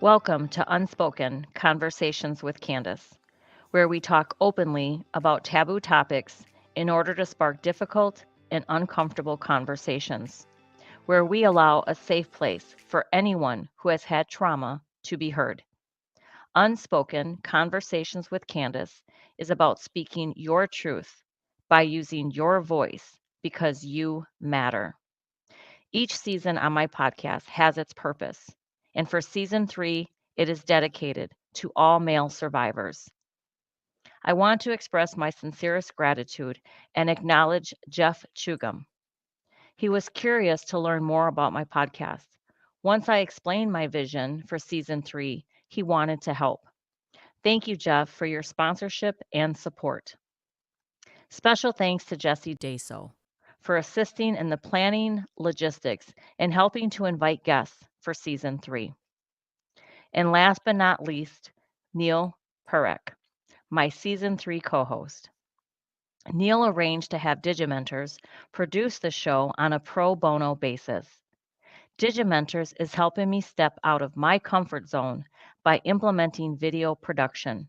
Welcome to Unspoken Conversations with Candace, where we talk openly about taboo topics in order to spark difficult and uncomfortable conversations, where we allow a safe place for anyone who has had trauma to be heard. Unspoken Conversations with Candace is about speaking your truth by using your voice because you matter. Each season on my podcast has its purpose, and for season 3, it is dedicated to all male survivors. I want to express my sincerest gratitude and acknowledge Jeff Chugum. He was curious to learn more about my podcast. Once I explained my vision for season 3, he wanted to help. Thank you, Jeff, for your sponsorship and support. Special thanks to Jesse Daso for assisting in the planning, logistics, and helping to invite guests for season 3. And last but not least, Neil Parekh, my season 3 co host. Neil arranged to have Digimentors produce the show on a pro bono basis. Digimentors is helping me step out of my comfort zone by implementing video production.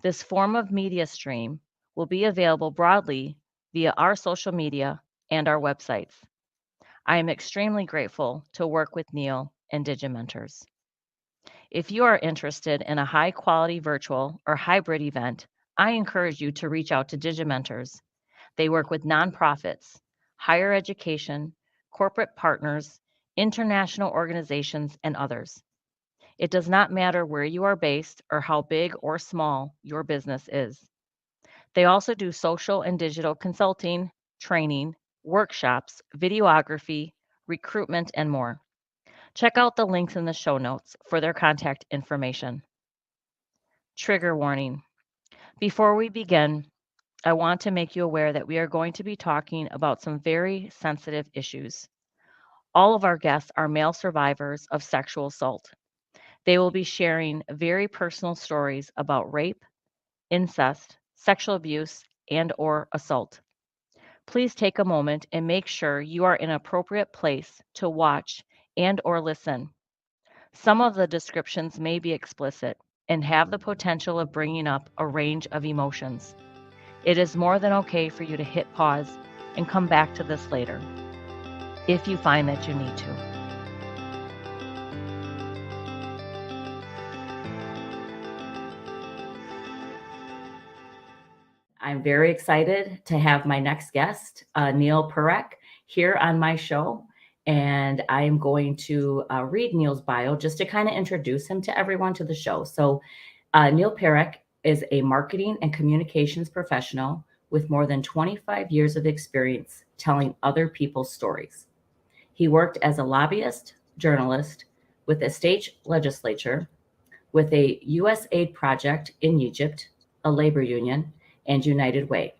This form of media stream will be available broadly via our social media and our websites. I am extremely grateful to work with Neil and Digimentors. If you are interested in a high quality virtual or hybrid event, I encourage you to reach out to Digimentors. They work with nonprofits, higher education, corporate partners, international organizations, and others. It does not matter where you are based or how big or small your business is. They also do social and digital consulting, training, workshops, videography, recruitment, and more. Check out the links in the show notes for their contact information. Trigger warning. Before we begin, I want to make you aware that we are going to be talking about some very sensitive issues. All of our guests are male survivors of sexual assault. They will be sharing very personal stories about rape, incest, sexual abuse, and or assault. Please take a moment and make sure you are in an appropriate place to watch and or listen. Some of the descriptions may be explicit and have the potential of bringing up a range of emotions. It is more than okay for you to hit pause and come back to this later if you find that you need to. I'm very excited to have my next guest, Neil Parekh, here on my show. And I am going to read Neil's bio just to kind of introduce him to everyone to the show. So, Neil Parekh is a marketing and communications professional with more than 25 years of experience telling other people's stories. He worked as a lobbyist, journalist, with the state legislature, with a USAID project in Egypt, a labor union, and United Way.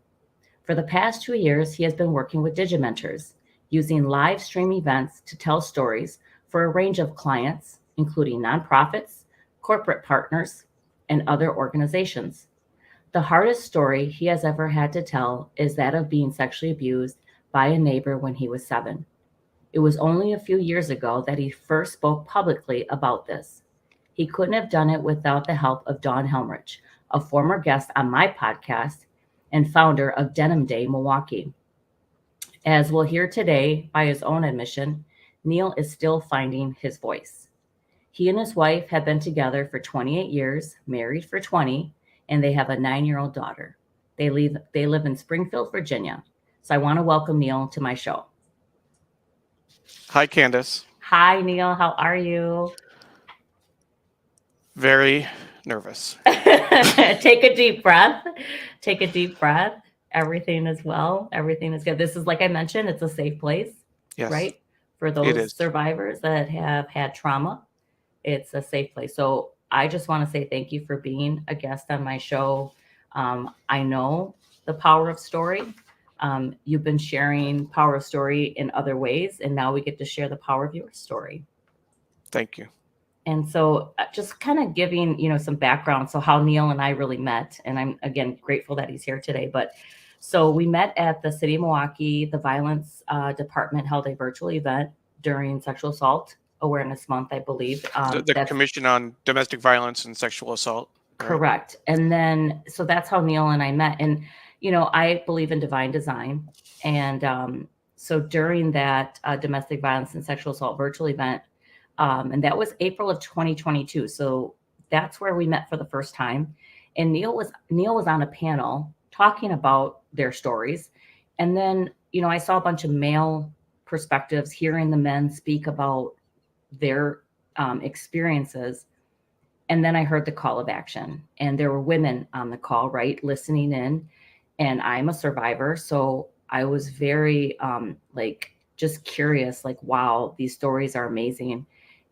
For the past 2 years, he has been working with Digimentors, using live stream events to tell stories for a range of clients, including nonprofits, corporate partners, and other organizations. The hardest story he has ever had to tell is that of being sexually abused by a neighbor when he was 7. It was only a few years ago that he first spoke publicly about this. He couldn't have done it without the help of Dawn Helmrich, a former guest on my podcast and founder of Denim Day Milwaukee. As we'll hear today, by his own admission, Neil is still finding his voice. He and his wife have been together for 28 years, married for 20, and they have a 9-year-old daughter. They live in Springfield, Virginia. So I want to welcome Neil to my show. Hi, Candace. Hi, Neil. How are you? Very nervous. Take a deep breath. Take a deep breath. Everything is well. Everything is good. This is, like I mentioned, it's a safe place, Yes, right? For it those is. survivors that have had trauma, it's a safe place. So I just want to say thank you for being a guest on my show. I know the power of story. You've been sharing power of story in other ways, and now we get to share the power of your story. Thank you. And so just kind of giving, some background. So how Neil and I really met, and I'm again grateful that he's here today. But so we met at the city of Milwaukee. The violence department held a virtual event during Sexual Assault Awareness Month, I believe. The Commission on Domestic Violence and Sexual Assault. Right? Correct. And then, so that's how Neil and I met. And, I believe in divine design. And so during that domestic violence and sexual assault virtual event, and that was April of 2022. So that's where we met for the first time. And Neil was on a panel talking about their stories. And then, I saw a bunch of male perspectives, hearing the men speak about their experiences. And then I heard the call of action, and there were women on the call, right, listening in. And I'm a survivor. So I was very just curious, like, wow, these stories are amazing.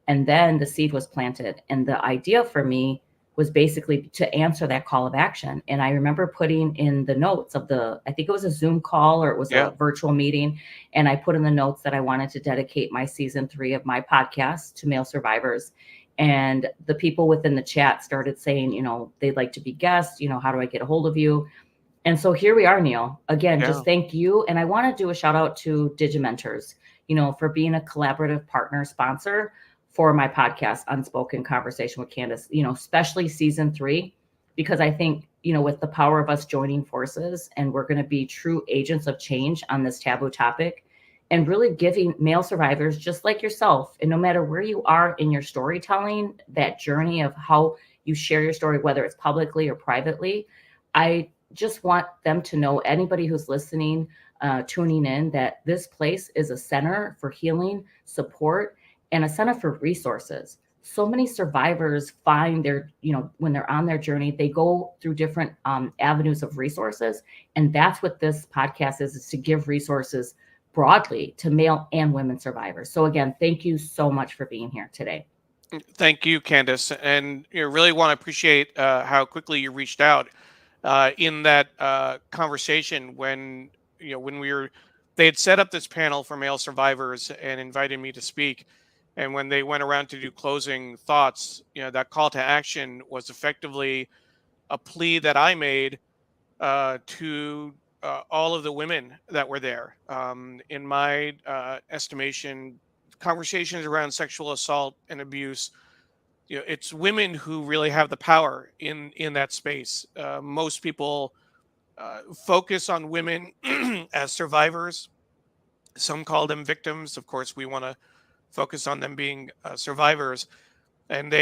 And then the seed was planted. And the idea for me was basically to answer that call of action. And I remember putting in the notes of I think it was a Zoom call or it was a virtual meeting. And I put in the notes that I wanted to dedicate my season 3 of my podcast to male survivors. And the people within the chat started saying, they'd like to be guests, how do I get a hold of you? And so here we are, Neil. Again, just thank you. And I want to do a shout out to Digimentors, for being a collaborative partner sponsor for my podcast, Unspoken Conversation with Candace, especially season 3, because I think, with the power of us joining forces, and we're going to be true agents of change on this taboo topic, and really giving male survivors just like yourself, and no matter where you are in your storytelling, that journey of how you share your story, whether it's publicly or privately, I just want them to know, anybody who's listening, tuning in, that this place is a center for healing, support, and a center for resources. So many survivors find their, when they're on their journey, they go through different avenues of resources. And that's what this podcast is to give resources broadly to male and women survivors. So again, thank you so much for being here today. Thank you, Candace. And really want to appreciate how quickly you reached out in that conversation when they had set up this panel for male survivors and invited me to speak. And when they went around to do closing thoughts, that call to action was effectively a plea that I made to all of the women that were there. In my estimation, conversations around sexual assault and abuse, it's women who really have the power in that space. Most people focus on women as survivors. Some call them victims. Of course, we want to focus on them being survivors, and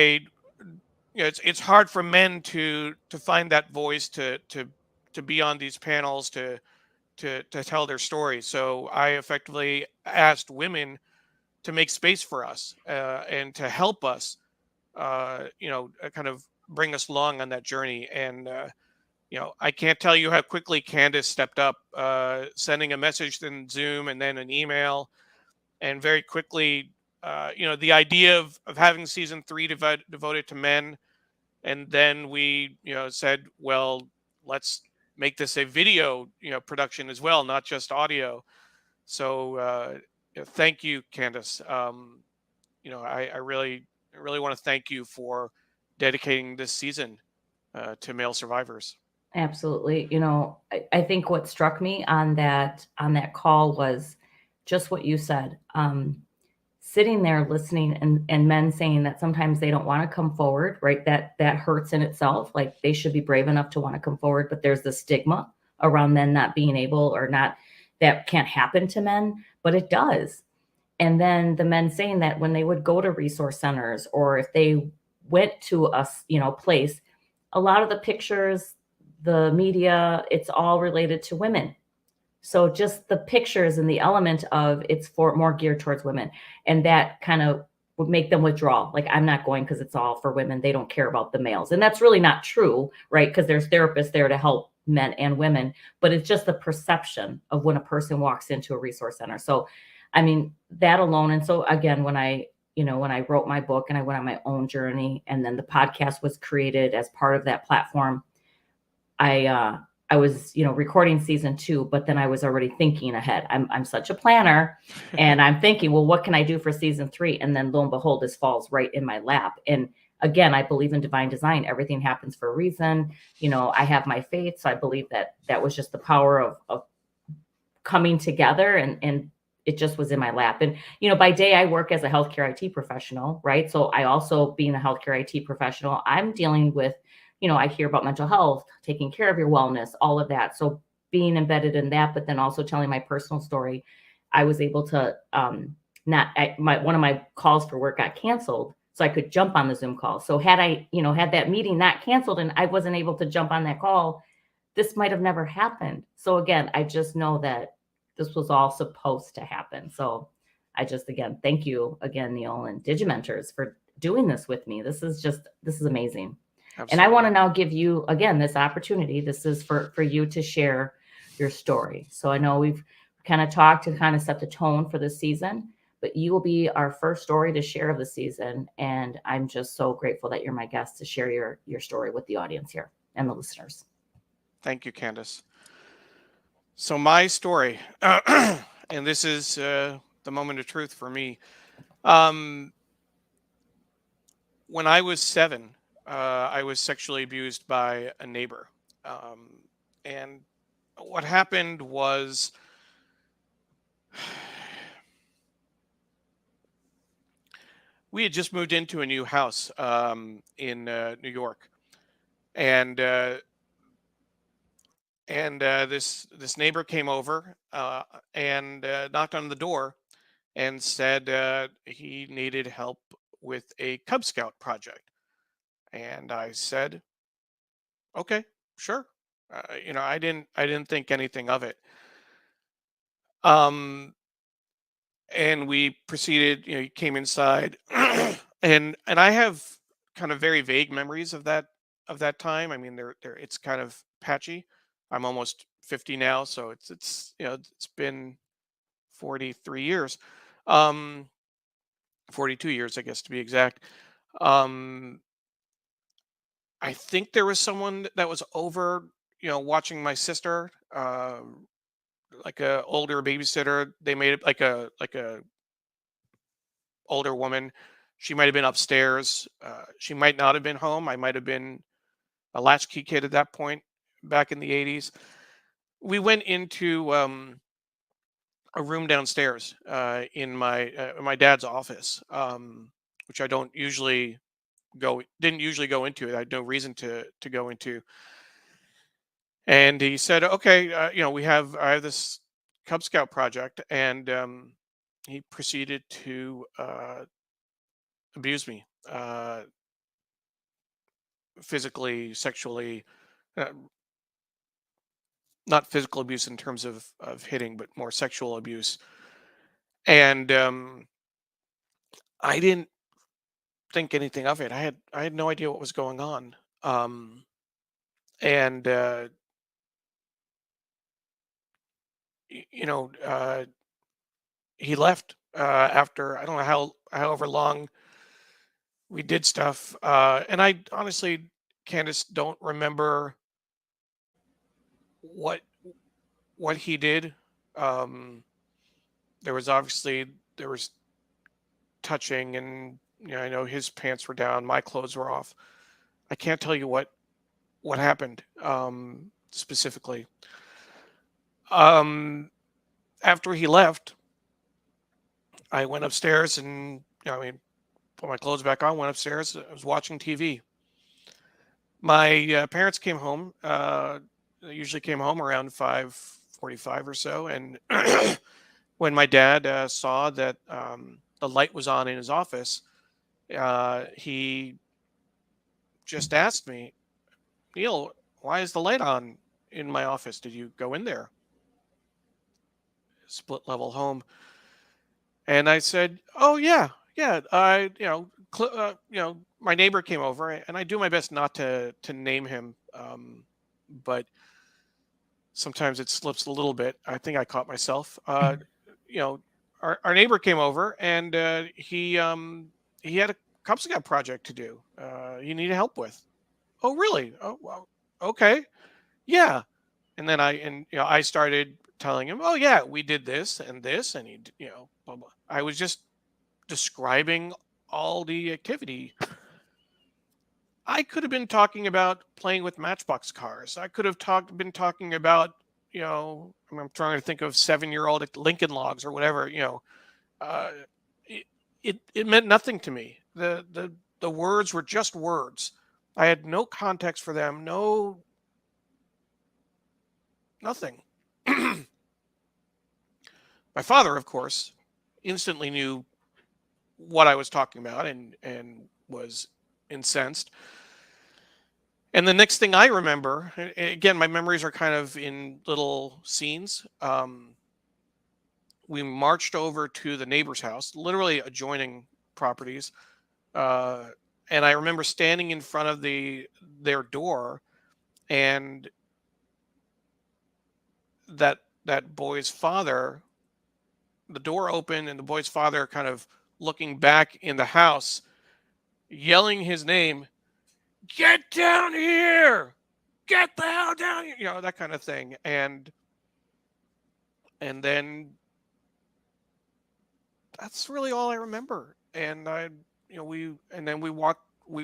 it's hard for men to find that voice to be on these panels to tell their story. So I effectively asked women to make space for us and to help us kind of bring us along on that journey. And I can't tell you how quickly Candace stepped up, sending a message in Zoom and then an email, and very quickly the idea of having season 3 devoted to men. And then we, said, well, let's make this a video, production as well, not just audio. So thank you, Candace. I really want to thank you for dedicating this season to male survivors. Absolutely. I think what struck me on that call was just what you said. Sitting there listening and men saying that sometimes they don't want to come forward, right? That hurts in itself. Like, they should be brave enough to want to come forward, but there's the stigma around men not being able, or not, that can't happen to men, but it does. And then the men saying that when they would go to resource centers, or if they went to a place, a lot of the pictures, the media, it's all related to women. So just the pictures and the element of it's for more geared towards women. And that kind of would make them withdraw. Like, I'm not going because it's all for women. They don't care about the males. And that's really not true, right? Because there's therapists there to help men and women. But it's just the perception of when a person walks into a resource center. So, I mean, that alone. And so again, when I wrote my book and I went on my own journey, and then the podcast was created as part of that platform, I was, recording season 2, but then I was already thinking ahead. I'm such a planner, and I'm thinking, well, what can I do for season 3? And then lo and behold, this falls right in my lap. And again, I believe in divine design. Everything happens for a reason. I have my faith. So I believe that was just the power of coming together and it just was in my lap. And, by day I work as a healthcare IT professional, right? So I also, being a healthcare IT professional, I'm dealing with, I hear about mental health, taking care of your wellness, all of that. So being embedded in that, but then also telling my personal story, I was able to, not one of my calls for work got canceled, so I could jump on the Zoom call. So had I, had that meeting not canceled and I wasn't able to jump on that call, this might have never happened. So again, I just know that this was all supposed to happen. So I just, again, thank you again, Neil and Digimentors, for doing this with me. This is amazing. And I want to now give you again this opportunity. This is for you to share your story. So I know we've kind of talked to kind of set the tone for the season, but you will be our first story to share of the season. And I'm just so grateful that you're my guest to share your story with the audience here and the listeners. Thank you, Candace. So my story, and this is the moment of truth for me. Um, when I was 7, I was sexually abused by a neighbor. Um, and what happened was we had just moved into a new house in New York, and this neighbor came over and knocked on the door and said he needed help with a Cub Scout project. And I said, okay, sure. I didn't think anything of it. Um, and we proceeded. He came inside, and I have kind of very vague memories of that time. I mean, it's kind of patchy. I'm almost 50 now, so it's been 43 years, um, 42 years, I guess, to be exact. Um, I think there was someone that was over, watching my sister, like a older babysitter. They made it like a older woman. She might have been upstairs. She might not have been home. I might have been a latchkey kid at that point back in the 80s. We went into a room downstairs in my dad's office, which I don't usually didn't usually go into. I had no reason to go into. And he said, "Okay, I have this Cub Scout project," and he proceeded to abuse me, physically, sexually, uh, not physical abuse in terms of hitting, but more sexual abuse. And I didn't think anything of it. I had no idea what was going on. And he left after, I don't know however long we did stuff. And I honestly, Candace, don't remember what what he did. Um, there was touching, and I know his pants were down, my clothes were off. I can't tell you what happened specifically. Um, After he left, I went upstairs and I mean, put my clothes back on. Went upstairs. I was watching TV. My parents came home. They usually came home around 5:45 or so, and when my dad saw that the light was on in his office, he just asked me, "Neil, why is the light on in my office? Did you go in there?" Split level home, and I said, "Oh yeah, yeah. My neighbor came over, and I do my best not to name him, but sometimes it slips a little bit. I think I caught myself. You know, our neighbor came over, and he had a Cub Scout project to do. He needed help with. Oh, really? Oh, well, okay, yeah. And then I started telling him, oh yeah, we did this, and blah, blah. I was just describing all the activity. I could have been talking about playing with Matchbox cars. I could have been talking about I'm trying to think of 7-year-old Lincoln Logs or whatever, uh, it meant nothing to me. The words were just words. I had no context for them, nothing. My father, of course, instantly knew what I was talking about and was incensed. And the next thing I remember, again, my memories are kind of in little scenes. We marched over to the neighbor's house, literally adjoining properties. Uh, and I remember standing in front of their door, and that boy's father, the door opened, and the boy's father kind of looking back in the house, yelling his name, "Get down here! Get the hell down here!" That kind of thing. And then that's really all I remember. And we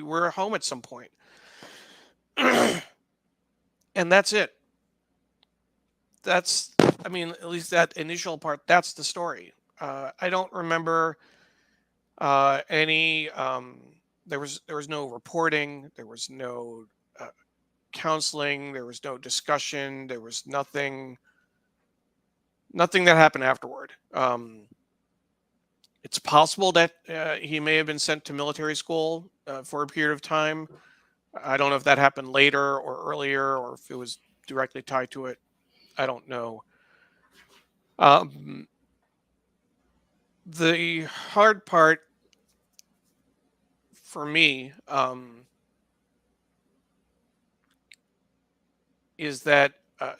were home at some point. And that's it. At least that initial part, that's the story. I don't remember any, there was no reporting, there was no counseling, there was no discussion, there was nothing that happened afterward. It's possible that he may have been sent to military school for a period of time. I don't know if that happened later or earlier, or if it was directly tied to it. I don't know. The hard part for me is that I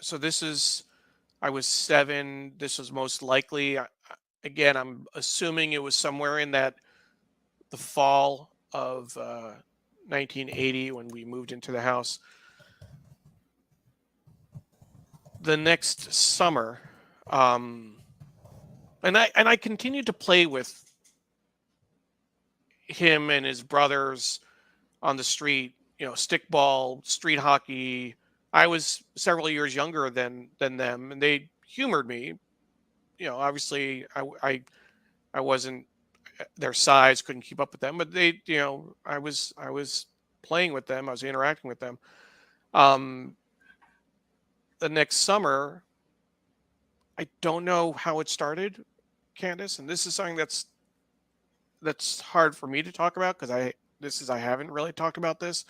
was 7. This was most likely, again, I'm assuming it was somewhere in the fall of 1980 when we moved into the house. The next summer, and I continued to play with him and his brothers on the street, stickball, street hockey. I was several years younger than them, and they humored me. Obviously, I wasn't their size, couldn't keep up with them, but I was playing with them, I was interacting with them. The next summer, I don't know how it started, Candace, and this is something that's hard for me to talk about because I haven't really talked about this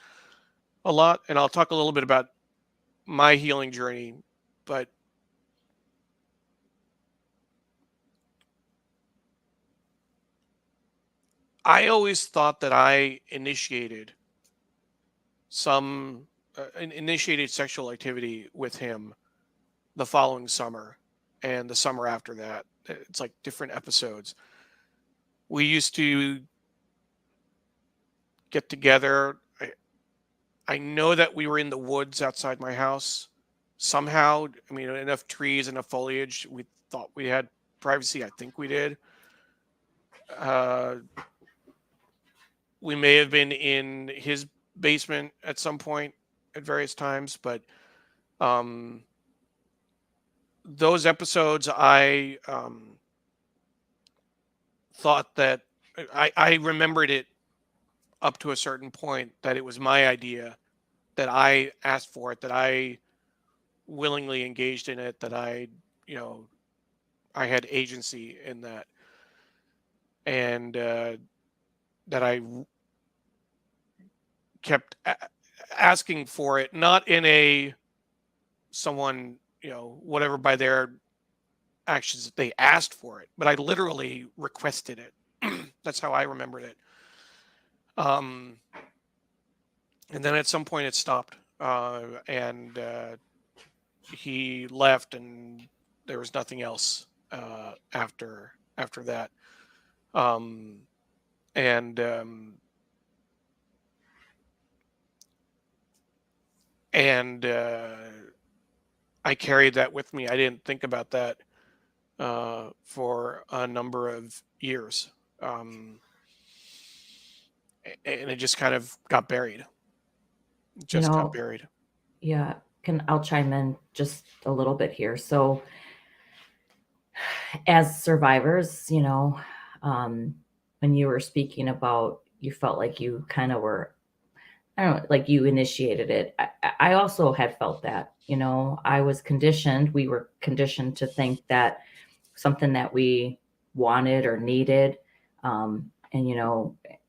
a lot, and I'll talk a little bit about my healing journey, but I always thought that I initiated sexual activity with him the following summer and the summer after that. It's like different episodes. We used to get together. I know that we were in the woods outside my house somehow. Enough trees, enough foliage. We thought we had privacy. I think we did. We may have been in his basement at some point at various times, but those episodes, I thought that I remembered it up to a certain point, that it was my idea, that I asked for it, that I willingly engaged in it, that I had agency in that, and that I kept asking for it, not in a someone, whatever, by their actions that they asked for it, but I literally requested it. That's how I remembered it. And then at some point it stopped, and he left, and there was nothing else after that. And I carried that with me. I didn't think about that for a number of years. And it just kind of got buried. Got buried. Yeah. I'll chime in just a little bit here. So as survivors, when you were speaking about, you felt like you kind of were, I don't know, like you initiated it. I also had felt that, I was conditioned, we were conditioned to think that something that we wanted or needed.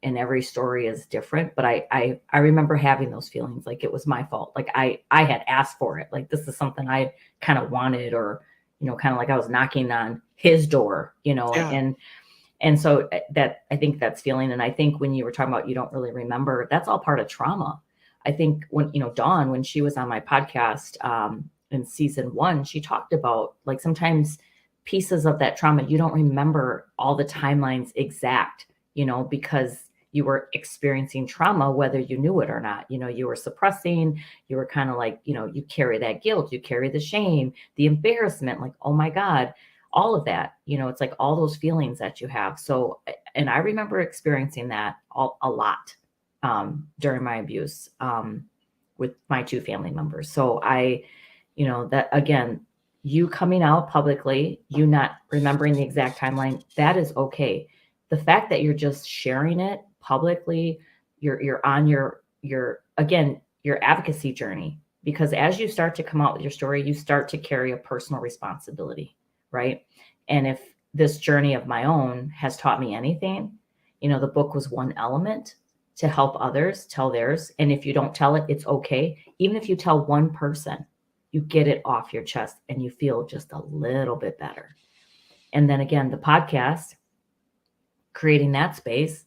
And every story is different, but I remember having those feelings like it was my fault. Like I had asked for it. Like this is something I kind of wanted, or, kind of like I was knocking on his door, Yeah. and so that, I think that's feeling. And I think when you were talking about, you don't really remember, that's all part of trauma. I think when, Dawn, when she was on my podcast, in season 1, she talked about like sometimes pieces of that trauma, you don't remember all the timelines exact, because you were experiencing trauma, whether you knew it or not. You were suppressing, you were kind of like, you carry that guilt, you carry the shame, the embarrassment, like, oh my God, all of that, it's like all those feelings that you have. So, and I remember experiencing that a lot, during my abuse, with my 2 family members. So that again, you coming out publicly, you not remembering the exact timeline, that is okay. The fact that you're just sharing it publicly, you're on your again, your advocacy journey, because as you start to come out with your story, you start to carry a personal responsibility, right? And if this journey of my own has taught me anything, the book was one element to help others tell theirs. And if you don't tell it, it's okay. Even if you tell one person, you get it off your chest and you feel just a little bit better. And then again, the podcast, creating that space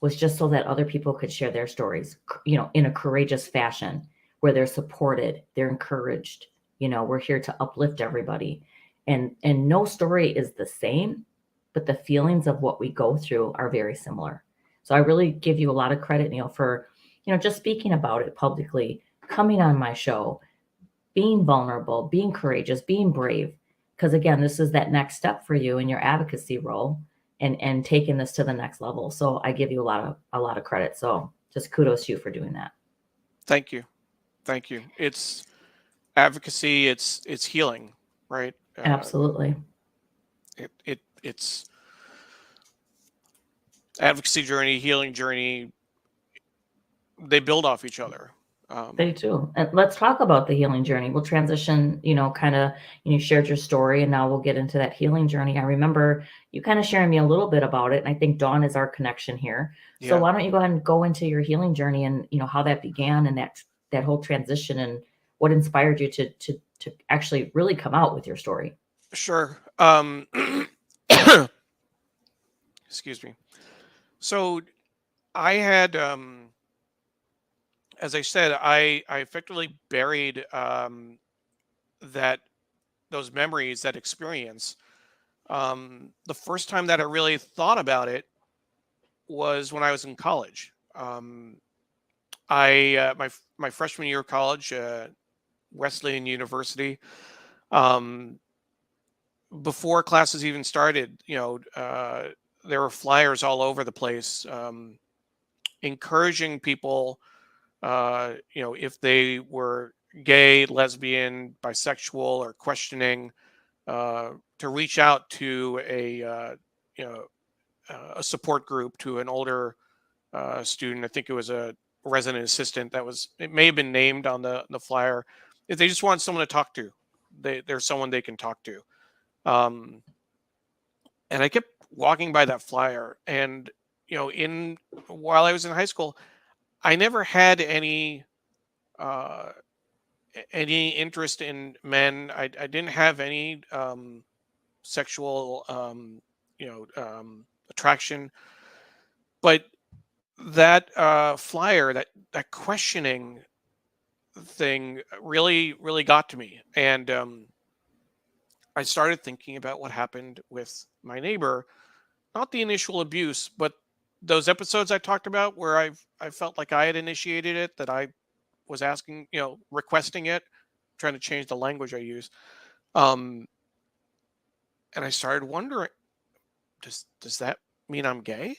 was just so that other people could share their stories, in a courageous fashion, where they're supported, they're encouraged. We're here to uplift everybody. And no story is the same, but the feelings of what we go through are very similar. So I really give you a lot of credit, Neil, for, just speaking about it publicly, coming on my show, being vulnerable, being courageous, being brave. Because again, this is that next step for you in your advocacy role, and taking this to the next level. So I give you a lot of credit. So just kudos to you for doing that. Thank you. Thank you. It's advocacy. It's healing, right? Absolutely. It's advocacy journey, healing journey. They build off each other. They do. And let's talk about the healing journey. We'll transition, kind of, you shared your story, and now we'll get into that healing journey. I remember you kind of sharing me a little bit about it. And I think Dawn is our connection here. So Yeah. why don't you go ahead and go into your healing journey, and, how that began, and that whole transition, and what inspired you to actually really come out with your story. Sure. Excuse me. So I had, as I said, I effectively buried those memories, that experience. The first time that I really thought about it was when I was in college. My freshman year of college, Wesleyan University. Before classes even started, there were flyers all over the place, encouraging people, if they were gay, lesbian, bisexual, or questioning, to reach out to a support group, to an older student. I think it was a resident assistant it may have been named on the flyer. If they just want someone to talk to, there's someone they can talk to. And I kept walking by that flyer, and while I was in high school, I never had any interest in men. I didn't have any sexual attraction, but that flyer, that questioning thing, really got to me. And I started thinking about what happened with my neighbor, not the initial abuse, but those episodes I talked about where I felt like I had initiated it, that I was asking, requesting it, trying to change the language I use. And I started wondering, does that mean I'm gay?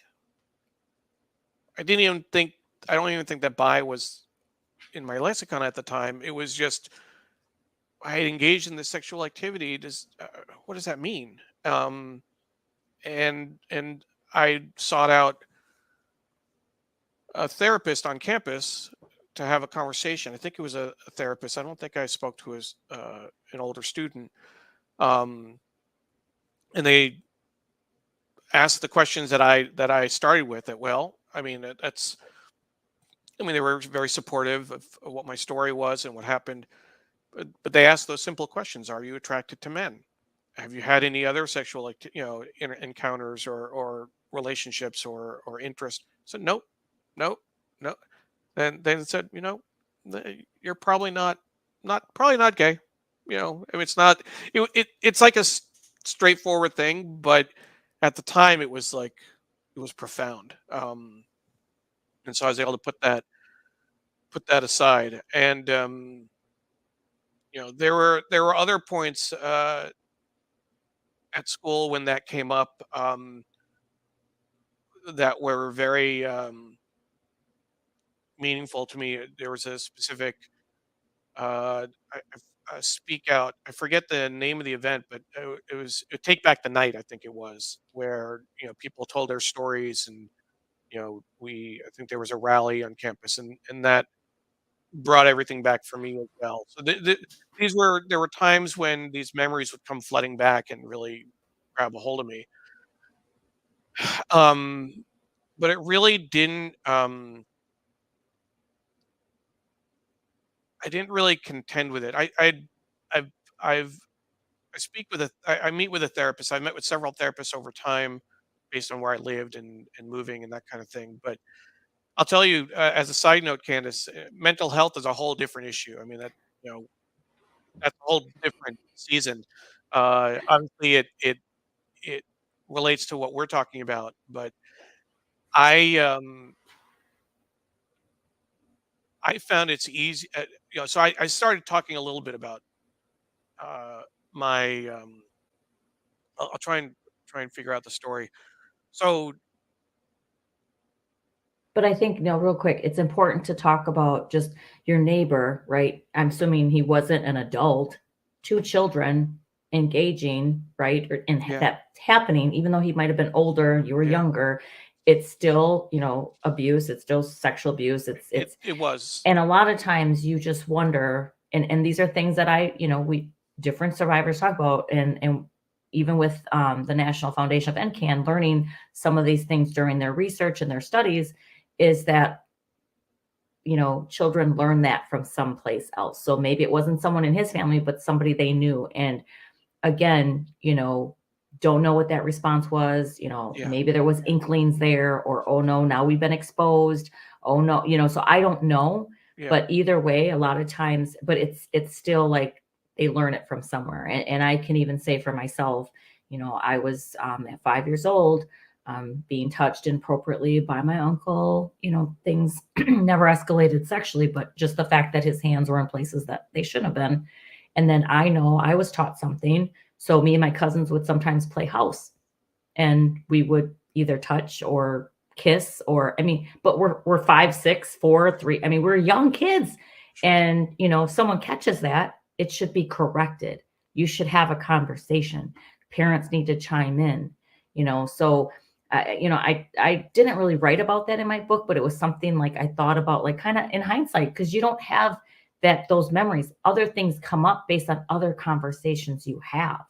I don't even think that bi was in my lexicon at the time. It was just I had engaged in this sexual activity. What does that mean? Um, and I sought out a therapist on campus to have a conversation. I think it was a therapist. I don't think I spoke to an older student. Um, and they asked the questions that I started with. That well, I mean that's I mean they were very supportive of what my story was and what happened. But they asked those simple questions: Are you attracted to men? Have you had any other sexual encounters or relationships or interest? So nope, nope, no. Then it said, you're probably not gay. I mean, it's not. It's like straightforward thing, but at the time it was profound. And so I was able to put that aside. And there were other points at school when that came up, that were very meaningful to me. There was a specific speak out. I forget the name of the event, but it was Take Back the Night, I think it was, where people told their stories, and I think there was a rally on campus, and that brought everything back for me as well. So there were times when these memories would come flooding back and really grab a hold of me. Um, but it really didn't. I didn't really contend with it. I've I've I speak with I meet with a therapist. I've met with several therapists over time, based on where I lived and moving and that kind of thing. But I'll tell you, as a side note, Candace, mental health is a whole different issue. I mean, you know that's a whole different season. Obviously, it relates to what we're talking about, but I I found it's easy. So I started talking a little bit about uh, my. I'll try and figure out the story. So But I think, no, real quick, it's important to talk about just your neighbor, right? I'm assuming he wasn't an adult, two children engaging, right? And yeah, that's happening, even though he might have been older, you were yeah, younger, it's still, abuse, it's still sexual abuse. it was. And a lot of times you just wonder, and these are things that we different survivors talk about, and even with the National Foundation of NCAN, learning some of these things during their research and their studies, is that children learn that from someplace else. So maybe it wasn't someone in his family, but somebody they knew. And again, don't know what that response was. Yeah, Maybe there was inklings there, or oh no, now we've been exposed. Oh no, so I don't know. yeah, But either way, a lot of times, but it's still like they learn it from somewhere. And I can even say for myself, I was at 5 years old, being touched inappropriately by my uncle. Things never escalated sexually, but just the fact that his hands were in places that they shouldn't have been. And then I know I was taught something. So me and my cousins would sometimes play house, and we would either touch or kiss, or I mean, but we're 5, 6, 4, 3. I mean, we're young kids. sure, And if someone catches that, it should be corrected. You should have a conversation. Parents need to chime in. So I didn't really write about that in my book, but it was something like I thought about, like kind of in hindsight, because you don't have those memories. Other things come up based on other conversations you have.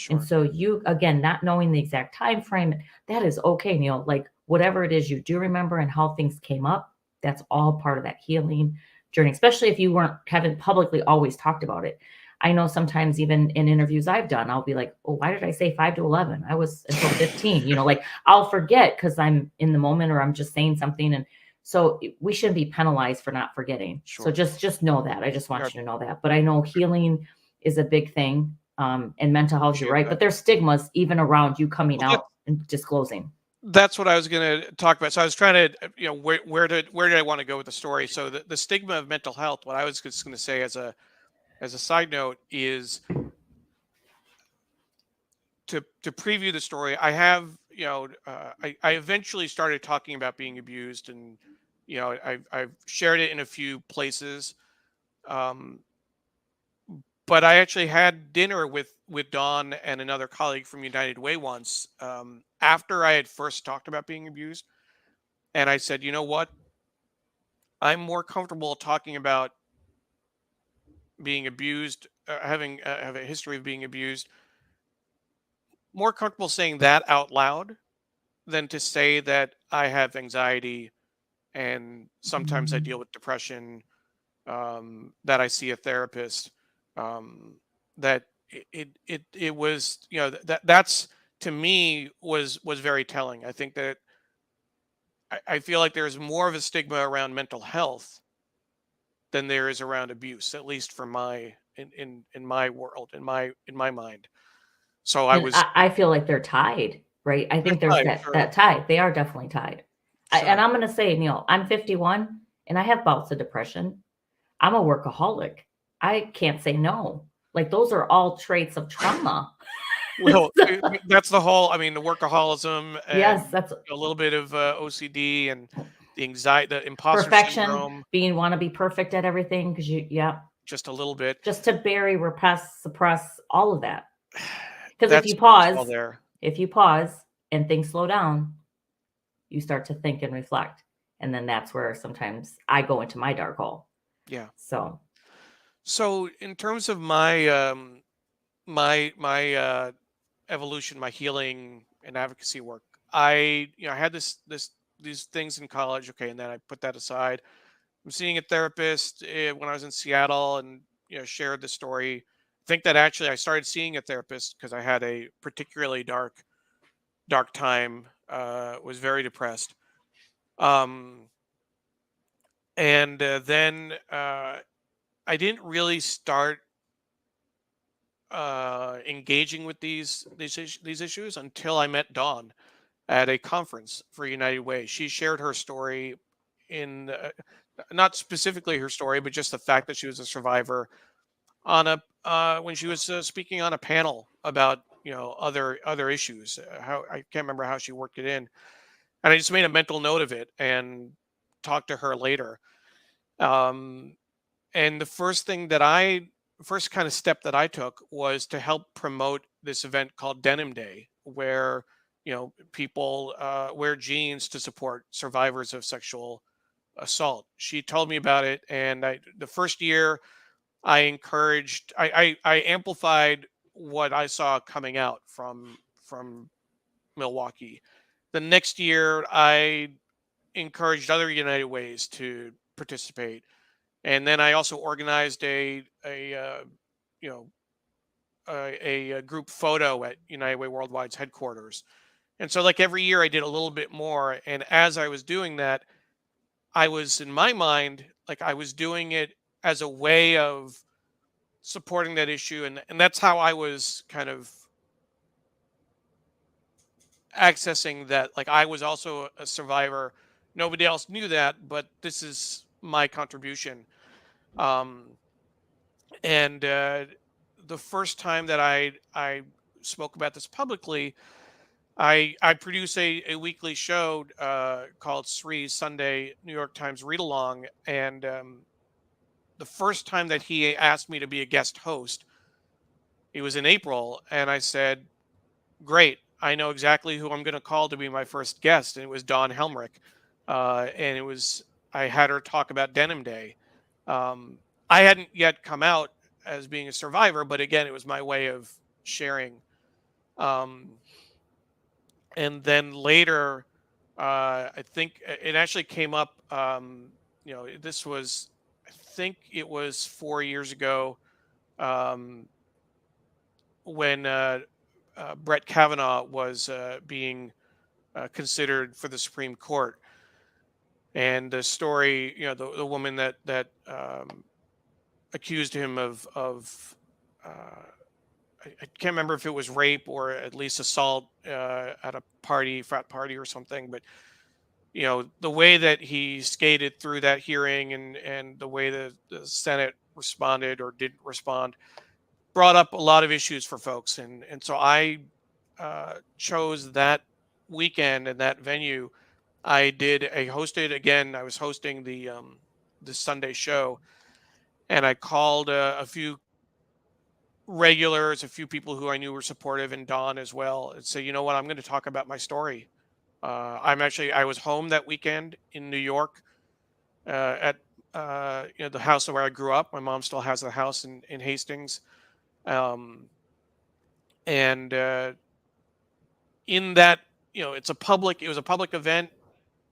And sure. so you, again, not knowing the exact time frame, that is okay, Neil. Like whatever it is you do remember and how things came up, that's all part of that healing journey, especially if you haven't publicly always talked about it. I know sometimes even in interviews I've done, I'll be like, oh, why did I say 5 to 11? I was until 15, like I'll forget because I'm in the moment, or I'm just saying something. And so we shouldn't be penalized for not forgetting. So Sure. just know that. I just Yeah, want you to know that. But I know healing is a big thing, and mental health, you're appreciate right. that. But there's stigmas even around you coming Well, out and disclosing. that's what I was going to talk about. So I was trying to, where did I want to go with the story? So the stigma of mental health. What I was just going to say as a side note is to preview the story. I have, I eventually started talking about being abused, and I've shared it in a few places. Um, But I actually had dinner with Dawn and another colleague from United Way once, after I had first talked about being abused, and I said, you know what, I'm more comfortable talking about being abused, having have a history of being abused, more comfortable saying that out loud than to say that I have anxiety and sometimes I deal with depression, that I see a therapist, um, that it was, that's, to me, was very telling. I think that I feel like there's more of a stigma around mental health than there is around abuse, at least for my in my world, in my mind. So I And was I feel like they're tied, right? I think there's right, sure, that tie. They are definitely tied. And sure. I'm gonna say, I'm 51 and I have bouts of depression. I'm a workaholic. I can't say no. Like those are all traits of trauma. Well, that's the whole. I mean, the workaholism Yes, and that's a little bit of OCD and the anxiety, the imposter perfection, syndrome, being want to be perfect at everything because yeah, just a little bit. just to bury, repress, suppress all of that. Because That's all there. if you pause and things slow down, you start to think and reflect. And then that's where sometimes I go into my dark hole. Yeah. So, So in terms of my evolution, my healing and advocacy work, I had these things in college, okay, and then I put that aside. I'm seeing a therapist when I was in Seattle, and shared the story. I think that actually I started seeing a therapist because I had a particularly dark time. Was very depressed. Um, and then I didn't really start engaging with these issues until I met Dawn at a conference for United Way. She shared her story in not specifically her story, but just the fact that she was a survivor on a when she was speaking on a panel about other issues. How I can't remember how she worked it in, and I just made a mental note of it and talked to her later. Um, and the first kind of step that I took was to help promote this event called Denim Day, where people wear jeans to support survivors of sexual assault. She told me about it, and the first year I encouraged, I amplified what I saw coming out from Milwaukee. The next year, I encouraged other United Ways to participate, and then I also organized you know a group photo at United Way Worldwide's headquarters. And so, like every year, I did a little bit more. And as I was doing that, I was in my mind like I was doing it as a way of supporting that issue, and that's how I was kind of accessing that. Like I was also a survivor. Nobody else knew that, but this is my contribution. Um, and the first time that I spoke about this publicly, I produce a weekly show called Sri's Sunday New York Times Read Along, and the first time that he asked me to be a guest host, it was in April, and I said, "Great, I know exactly who I'm going to call to be my first guest," and it was Dawn Helmrich, and I had her talk about Denim Day. Um, I hadn't yet come out as being a survivor, but again, it was my way of sharing. Um, and then later, I think it actually came up. This was, I think it was 4 years ago, um, when Brett Kavanaugh was being considered for the Supreme Court, and the story, the woman that accused him of uh, I can't remember if it was rape or at least assault at a frat party or something, but the way that he skated through that hearing, and the way the Senate responded or didn't respond, brought up a lot of issues for folks, and so I chose that weekend and that venue. I was hosting the Sunday show, and I called a few regulars, a few people who I knew were supportive, and Dawn as well, and say, you know what, I'm going to talk about my story. I was home that weekend in New York, at the house where I grew up. My mom still has the house in Hastings, um, and in that, it was a public event,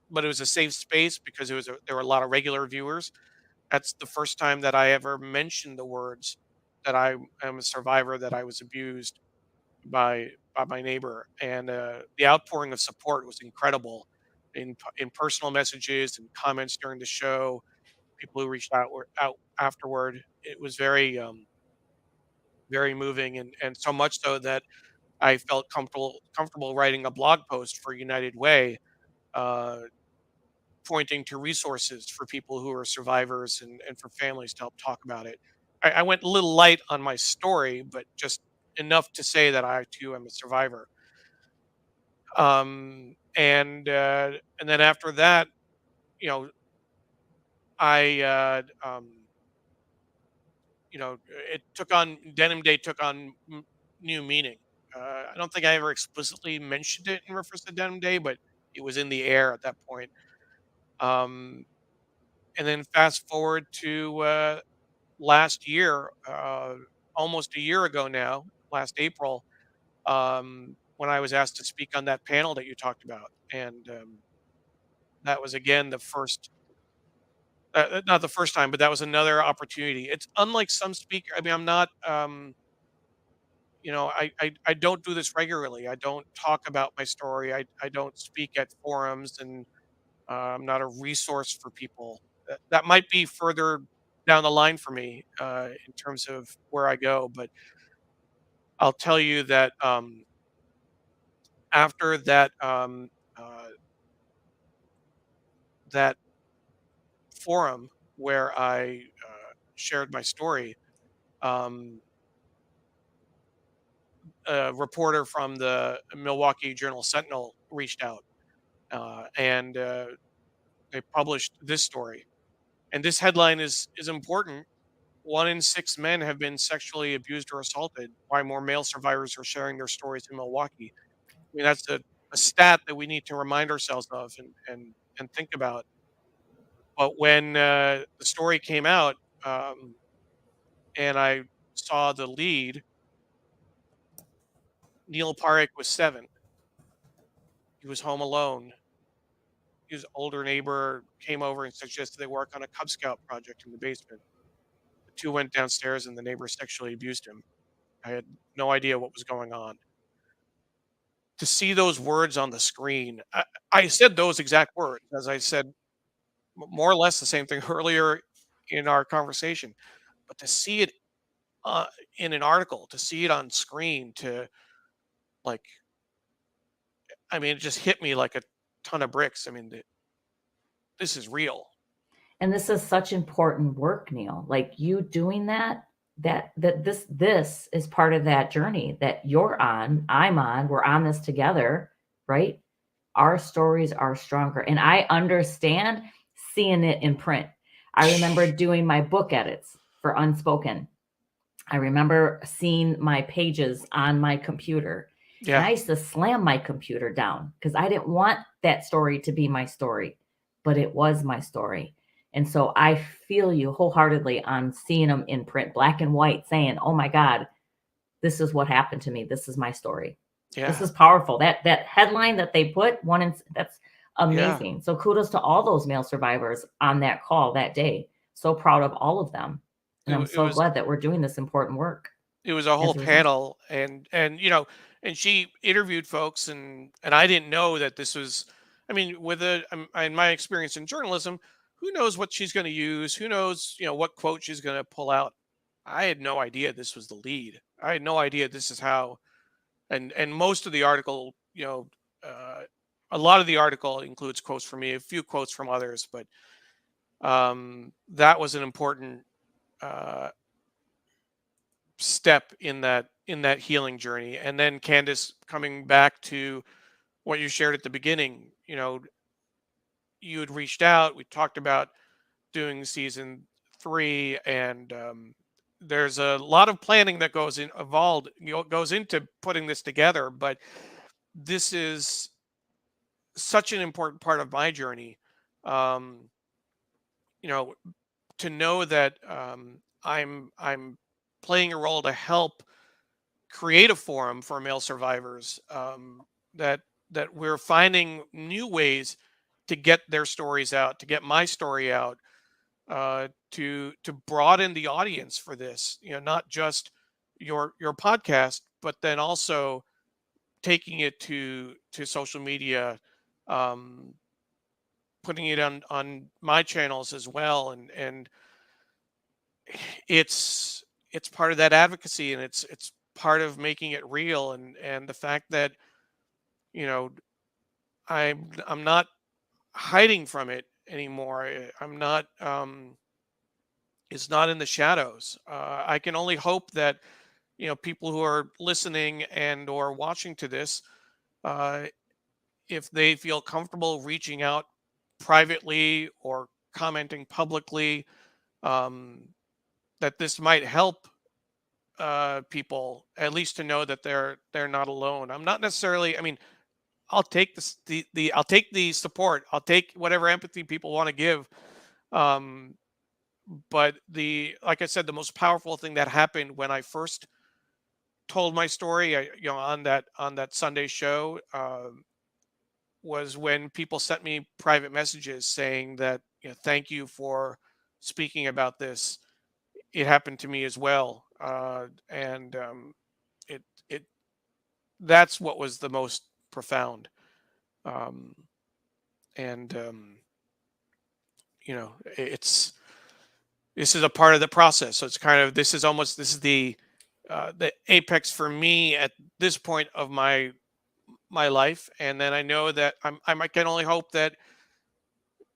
but it was a safe space because there were a lot of regular viewers. That's the first time that I ever mentioned the words that I am a survivor, that I was abused by my neighbor, and the outpouring of support was incredible in personal messages and comments during the show. People who reached out afterward. It was very moving, and so much so that I felt comfortable writing a blog post for United Way, uh, pointing to resources for people who are survivors, and for families to help talk about it. I went a little light on my story, but just enough to say that I too am a survivor. And then after that, you know, I it took on Denim Day took on new meaning. I don't think I ever explicitly mentioned it in reference to Denim Day, but it was in the air at that point. Um, and then fast forward to last year, almost a year ago now, last April, when I was asked to speak on that panel that you talked about, and that was again the first. Not the first time, but that was another opportunity. It's unlike some speaker. I mean, I'm not. I don't do this regularly. I don't talk about my story. I don't speak at forums, and I'm not a resource for people. That might be further down the line for me, in terms of where I go. But I'll tell you that, after uh, that forum where I shared my story, um, a reporter from the Milwaukee Journal Sentinel reached out, and they published this story. And this headline is important. 1 in 6 men have been sexually abused or assaulted. Why more male survivors are sharing their stories in Milwaukee. I mean, that's a stat that we need to remind ourselves of, and think about. But when the story came out, um, and I saw the lead, Neil Parekh was 7. He was home alone. His older neighbor came over and suggested they work on a Cub Scout project in the basement. The two went downstairs and the neighbor sexually abused him. I had no idea what was going on. To see those words on the screen, I said those exact words, as I said more or less the same thing earlier in our conversation. But to see it, uh, in an article, to see it on screen, like, I mean, it just hit me like a ton of bricks. I mean, this is real. And this is such important work, Neil. Like you doing this is part of that journey that you're on, I'm on, we're on this together, right? Our stories are stronger. And I understand seeing it in print. I remember doing my book edits for Unspoken. I remember seeing my pages on my computer. And Yeah, I used to slam my computer down because I didn't want that story to be my story, but it was my story. And so I feel you wholeheartedly on seeing them in print, black and white, saying, "Oh my God, this is what happened to me. This is my story." This yeah, is powerful. That headline that they put, that's yeah. amazing. So kudos to all those male survivors on that call that day. So proud of all of them. And I'm It so was glad that we're doing this important work a whole as a result. panel, and she interviewed folks, and I didn't know that this was. I mean, in my experience in journalism, who knows what she's going to use? Who knows, what quote she's going to pull out? I had no idea this was the lead. I had no idea this is how. And most of the article, uh, a lot of the article includes quotes from me, a few quotes from others, but that was an important uh, step in that healing journey. And then Candace, coming back to what you shared at the beginning, you had reached out. We talked about doing season 3, and there's a lot of planning that goes into putting this together, but this is such an important part of my journey. Um, you know, to know that I'm playing a role to help create a forum for male survivors, that we're finding new ways to get their stories out, to get my story out, to broaden the audience for this. Not just your podcast, but then also taking it to social media, um, putting it on my channels as well, and it's part of that advocacy, and it's part of making it real, and the fact that you know I'm not hiding from it anymore. I'm not it's not in the shadows. I can only hope that people who are listening and or watching to this, uh, if they feel comfortable reaching out privately or commenting publicly, um, that this might help people at least to know that they're not alone. I'm not necessarily. I mean, I'll take I'll take the support. I'll take whatever empathy people want to give. Um, but like I said, the most powerful thing that happened when I first told my story, on that Sunday show, was when people sent me private messages saying that, thank you for speaking about this. It happened to me as well, and it that's what was the most profound. Um, and it's this is a part of the process. So it's kind of this is the apex for me at this point of my life, and then I know that I can only hope that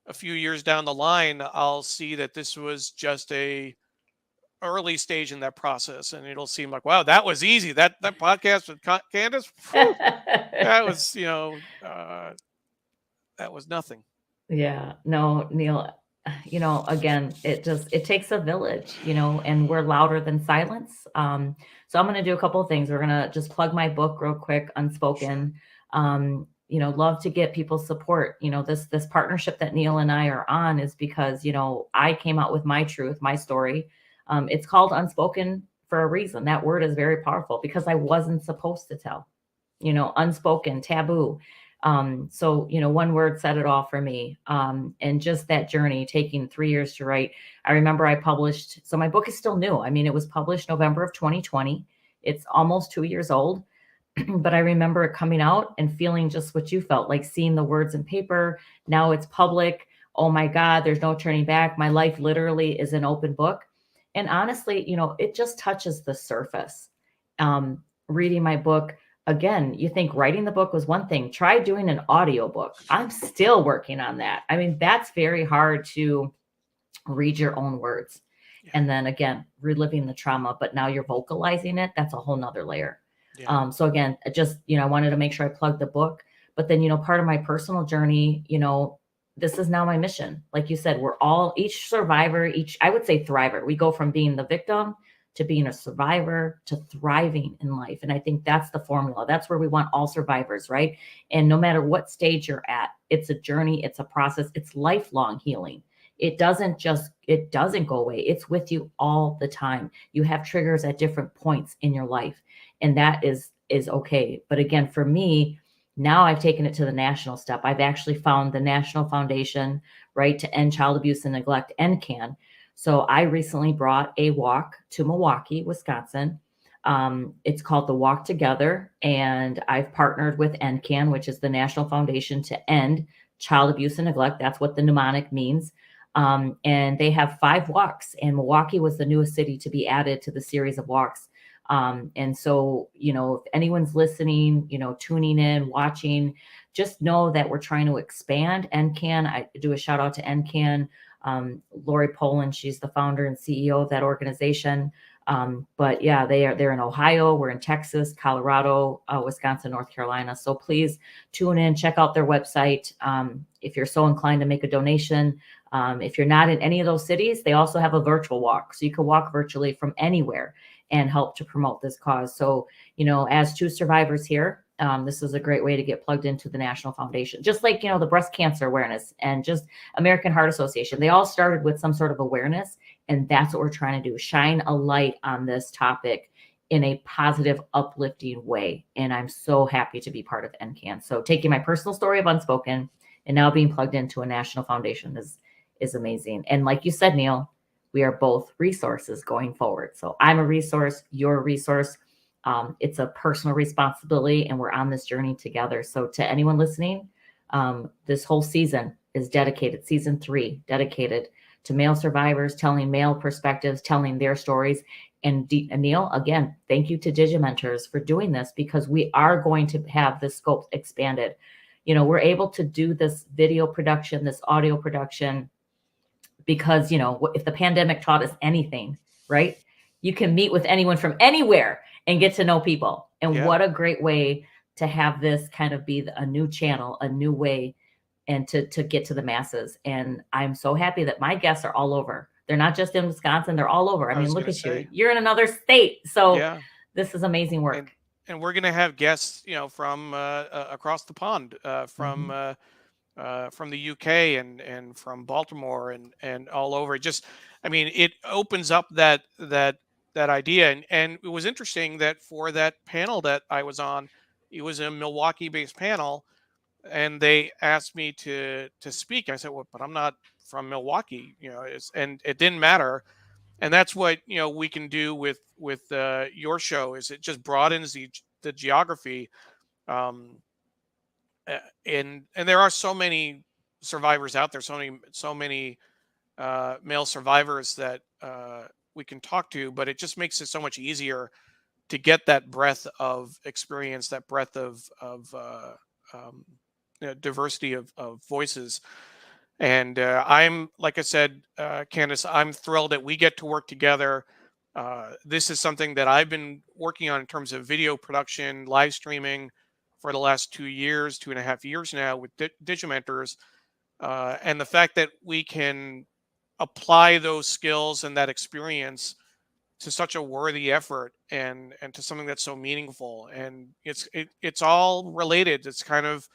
a few years down the line I'll see that this was just a early stage in that process, and it'll seem like, wow, that was easy. That podcast with Candace, whew, that was that was nothing. Yeah, no, Neil, again, it takes a village, and we're louder than silence. So I'm going to do a couple of things. We're going to just plug my book real quick, Unspoken. Love to get people's support. This partnership that Neil and I are on is because, I came out with my truth, my story. It's called Unspoken for a reason. That word is very powerful because I wasn't supposed to tell, unspoken, taboo. So, one word said it all for me. And just that journey taking 3 years to write. I remember I published, so my book is still new. I mean, it was published November of 2020. It's almost 2 years old, but I remember it coming out and feeling just what you felt, like seeing the words in paper. Now it's public. Oh my God, there's no turning back. My life literally is an open book. And honestly, it just touches the surface. Reading my book, again, you think writing the book was one thing. Try doing an audiobook. I'm still working on that. I mean, that's very hard to read your own words. Yeah. And then again, reliving the trauma, but now you're vocalizing it. That's a whole nother layer. Yeah. So again, just, I wanted to make sure I plugged the book, but then, part of my personal journey, this is now my mission. Like you said, we're all, each survivor, I would say thriver. We go from being the victim to being a survivor to thriving in life. And I think that's the formula. That's where we want all survivors, right? And no matter what stage you're at, it's a journey, it's a process, it's lifelong healing. It doesn't go away. It's with you all the time. You have triggers at different points in your life, and that is okay. But again, for me, now I've taken it to the national step. I've actually found the National Foundation, right, to End Child Abuse and Neglect, NCAN. So I recently brought a walk to Milwaukee, Wisconsin. It's called the Walk Together, and I've partnered with NCAN, which is the National Foundation to End Child Abuse and Neglect. That's what the mnemonic means. And they have 5 walks, and Milwaukee was the newest city to be added to the series of walks. And so, if anyone's listening, tuning in, watching, just know that we're trying to expand NCAN. I do a shout out to NCAN. Lori Poland, she's the founder and CEO of that organization. But yeah, they're in Ohio. We're in Texas, Colorado, Wisconsin, North Carolina. So please tune in, check out their website. If you're so inclined to make a donation, If you're not in any of those cities, they also have a virtual walk. So you can walk virtually from anywhere and help to promote this cause. So, as two survivors here, this is a great way to get plugged into the National Foundation. Just like, the breast cancer awareness and just American Heart Association, they all started with some sort of awareness. And that's what we're trying to do, shine a light on this topic in a positive, uplifting way. And I'm so happy to be part of NCAN. So taking my personal story of Unspoken and now being plugged into a national foundation is amazing. And like you said, Neil, we are both resources going forward. So I'm a resource, you're a resource. It's a personal responsibility, and we're on this journey together. So to anyone listening, this whole season is dedicated, season 3, dedicated to male survivors, telling male perspectives, telling their stories. And Neil, again, thank you to Digimentors for doing this, because we are going to have the scope expanded. We're able to do this video production, this audio production, because, if the pandemic taught us anything, right? You can meet with anyone from anywhere and get to know people. And what a great way to have this kind of be a new channel, a new way, and to get to the masses. And I'm so happy that my guests are all over. They're not just in Wisconsin, they're all over. I mean, look at you. You're in another state. So this is amazing work. And we're going to have guests, from across the pond, from the UK and from Baltimore and all over. It opens up that idea. And it was interesting that for that panel that I was on, it was a Milwaukee-based panel, and they asked me to speak. I said, well, but I'm not from Milwaukee, and it didn't matter. And that's what, we can do with your show, is it just broadens the geography. And there are so many survivors out there, so many male survivors that we can talk to, but it just makes it so much easier to get that breadth of experience, that breadth of diversity of voices. And I'm, like I said, Candace, I'm thrilled that we get to work together. This is something that I've been working on in terms of video production, live streaming for the last 2.5 years now with Digimentors. And the fact that we can apply those skills and that experience to such a worthy effort and to something that's so meaningful. And it's all related. It's kind of,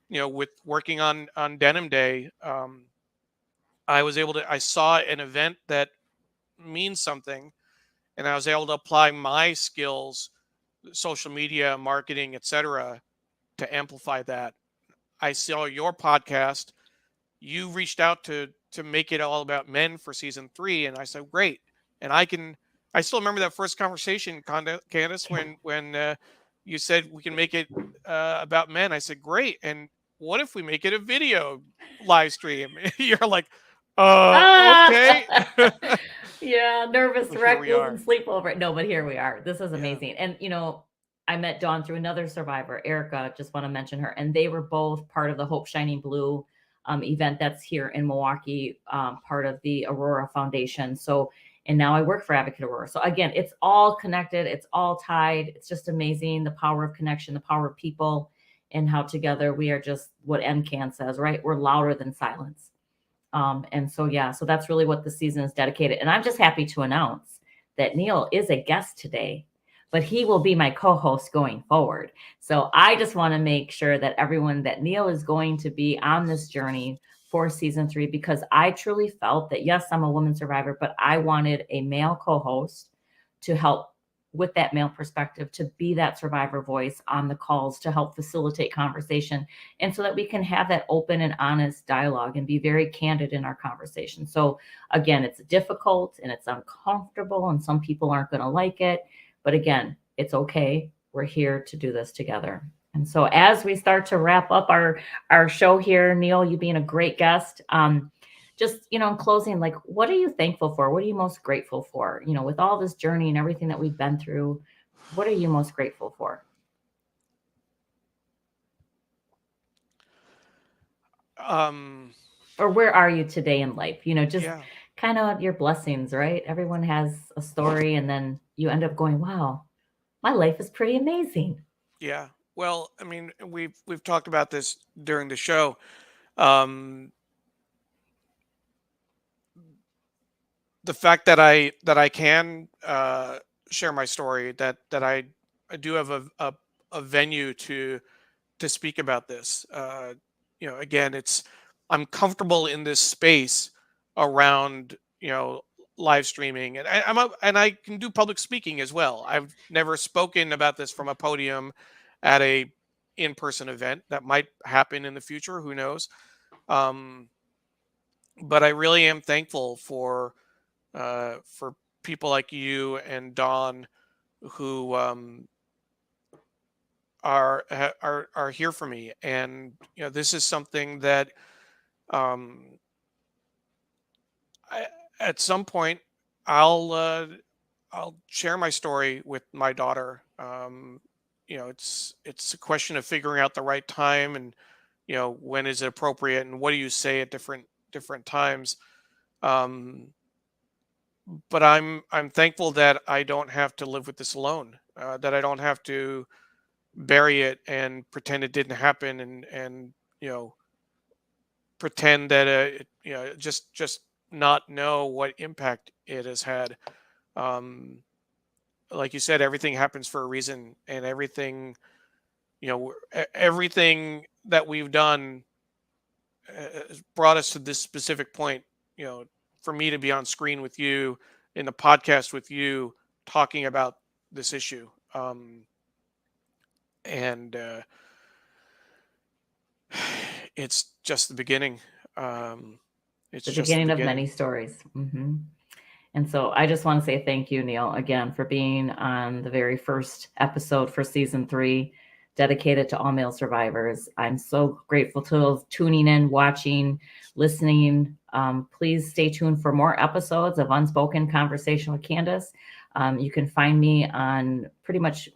with working on Denim Day, I saw an event that means something, and I was able to apply my skills, social media, marketing, etc., to amplify that. I saw your podcast. You reached out to make it all about men for season 3, and I said, great. And I still remember that first conversation, Candace, when you said we can make it about men. I said, great. And what if we make it a video live stream? You're like, okay. Yeah, nervous wreck, losing sleep over it. No, but here we are. This is amazing. And I met Dawn through another survivor, Erica. Just want to mention her, and they were both part of the Hope Shining Blue event that's here in Milwaukee, part of the Aurora Foundation. So, and now I work for Advocate Aurora. So again, it's all connected. It's all tied. It's just amazing, the power of connection, the power of people, and how together we are just what NCAN says, right? We're louder than silence. And so, so that's really what the season is dedicated. And I'm just happy to announce that Neil is a guest today, but he will be my co-host going forward. So I just want to make sure that everyone, that Neil is going to be on this journey for season 3, because I truly felt that, yes, I'm a woman survivor, but I wanted a male co-host to help with that male perspective, to be that survivor voice on the calls, to help facilitate conversation, and so that we can have that open and honest dialogue and be very candid in our conversation. So again, it's difficult and it's uncomfortable, and some people aren't going to like it, but again, it's okay. We're here to do this together. And so as we start to wrap up our show here, Neil, you being a great guest, just, in closing, like, what are you thankful for? What are you most grateful for? With all this journey and everything that we've been through, what are you most grateful for? Or where are you today in life? Kind of your blessings, right? Everyone has a story, and then you end up going, wow, my life is pretty amazing. Yeah. Well, we've talked about this during the show. the fact that I can share my story, that I do have a venue to speak about this. Again, I'm comfortable in this space around live streaming, and and I can do public speaking as well. I've never spoken about this from a podium at a in-person event. That might happen in the future. Who knows? Um, but I really am thankful for people like you and Dawn who are here for me. And this is something that um, at some point I'll I'll share my story with my daughter. It's a question of figuring out the right time, and when is it appropriate, and what do you say at different times. Um, but I'm thankful that I don't have to live with this alone. That I don't have to bury it and pretend it didn't happen, and pretend that just not know what impact it has had. Um, like you said, everything happens for a reason, and everything that we've done has brought us to this specific point. For me to be on screen with you, in the podcast with you, talking about this issue. And it's just the beginning. It's The just beginning of many stories. And so I just want to say thank you, Neil, again, for being on the very first episode for season 3, dedicated to all male survivors. I'm so grateful to tuning in, watching, listening. Please stay tuned for more episodes of Unspoken Conversation with Candace. You can find me on pretty much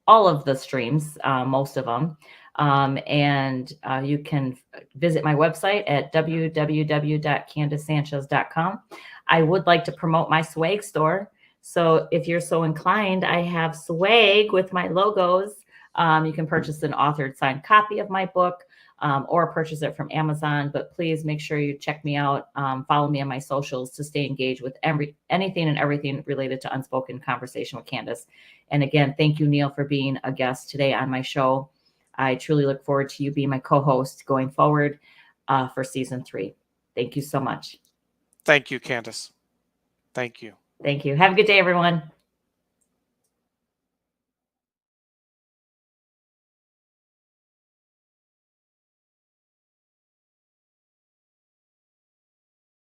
all of the streams, most of them. And you can visit my website at www.candacesanchez.com. I would like to promote my swag store. So if you're so inclined, I have swag with my logos. You can purchase an authored signed copy of my book, or purchase it from Amazon. But please make sure you check me out. Follow me on my socials to stay engaged with anything and everything related to Unspoken Conversation with Candace. And again, thank you, Neil, for being a guest today on my show. I truly look forward to you being my co-host going forward for season 3. Thank you so much. Thank you, Candace. Thank you. Thank you. Have a good day, everyone.